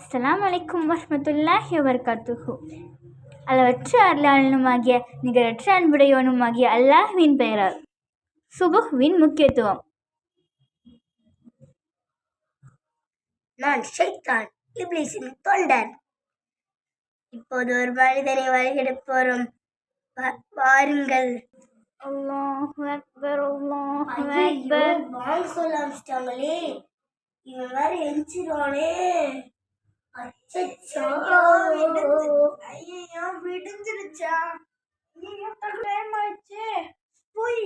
அஸ்ஸலாமு அலைக்கும் வரஹ்மத்துல்லாஹி வபரகாத்துஹு. அளவற்ற அருளாளனுமாகிய நிகரற்ற அன்புடையவனுமாகிய அல்லாஹ்வின் பெயரால். சுபுஹ்வின் முக்கியத்துவம். நான் ஷைத்தான், இப்லீஸின் தொண்டன். இப்போது ஒரு மனிதனை வழிகெடுப் போறோம். வாருங்கள். அல்லாஹு அக்பர், அல்லாஹு அக்பர். வாங்க சொல்ல ஆரம்பிச்சிட்டாங்களே, இவன் வேற எஞ்சிருவானே. அச்சச்சோ, ஐயோ விடுஞ்சிருச்சா? ஐயோ டைம் ஆயிடுச்சு. போய்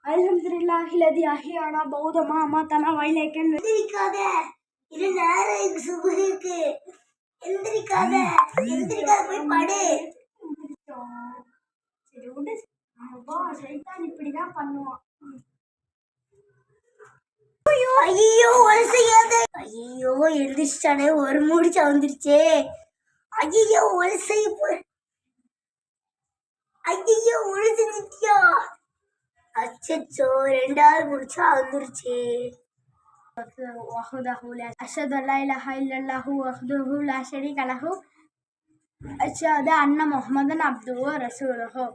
அல்ஹம்துலில்லாஹி லதி அஹ்யானா பௌதமா அமாதனா வைலேக்கன். எந்திரிக்காத, இது நேரம், இது சுபுஹுக்கு. எந்திரிக்காத, போய் படு. சரி விடு, சைத்தான் இப்படிதான் பண்ணுவான். ஐயோ ஒளி செய்யாத. ஐயோ எந்திரிச்சானே, ஒரு முடிச்சா வந்துருச்சே. ஐயோ ஒளி செய்ய போ. ஐயோ ஒளி செஞ்சிட்டியா? அச்சச்சோ, ரெண்டாவது முடிச்சா வந்துருச்சு. அஷ்ஹது அல்லா இலாஹா இல்லல்லாஹு வஹ்தஹு லா ஷரீக லஹு அஷ்ஹது அன்ன முஹம்மதன் அப்துஹு வ ரசூலுஹு.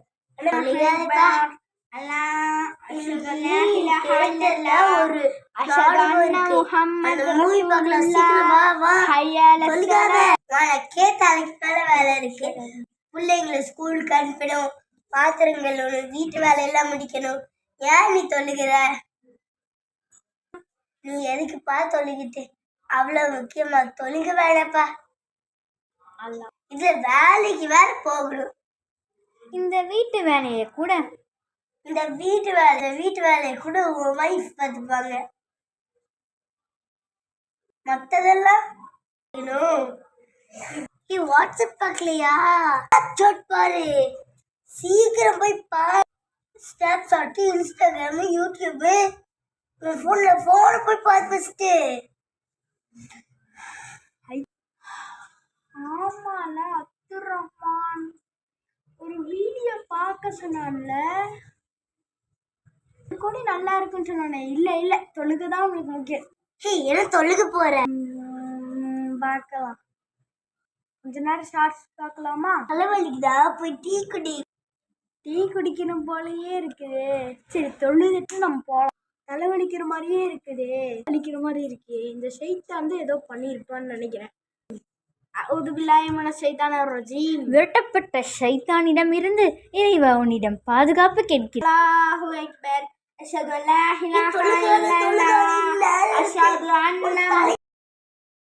வேலை இருக்கு. பிள்ளைங்களை ஸ்கூலுக்கு அனுப்பிடும், பாத்திரங்கள் வீட்டு வேலையெல்லாம் முடிக்கணும். ஏன் நீ தொழுகிற? நீ எதுக்குப்பா தொழுகிட்டு? அவ்வளவு முக்கியமா? தொழுக வேணப்பா. இதுல வேலைக்கு வேற போகணும். இந்த வீட்டு வேலையை கூட உன் வைஃப் பார்த்துப்பாங்க. மத்ததெல்லாம் நீ வாட்ஸ்அப் பார்க்கலையா? பாரு, சீக்கிரம் போய் பாரு. ஸ்னாப்சாட், இன்ஸ்டாகிராம், யூடியூப், போன போய் பாரு ஃபர்ஸ்ட். ஆமால அப்துல் ரஹ்மான் ஒரு வீடியோ பார்க்க சொன்னான்ல, கூட நல்லா இருக்குன்னு சொன்னானே. இல்ல தொழுகதான் உங்களுக்கு முக்கியம். என்ன தொழுக போற? பார்க்கலாம், கொஞ்ச நேரம் ஷார்ட்ஸ் பார்க்கலாமா? தலைவலிக்குதா? போய் டீ குடிக்கணும் போலயே இருக்குது. சரி தொழுதுட்டு நம்ம போகலாம். தலைவலிக்கிற மாதிரியே இருக்குது, வலிக்கிற மாதிரி இருக்கு. இந்த ஷைத்தான் ஏதோ பண்ணியிருப்பான்னு நினைக்கிறேன். விரட்டப்பட்ட ஷைத்தானிடம் இருந்து இறைவா உன்னிடம் பாதுகாப்பு கேட்கிறேன்.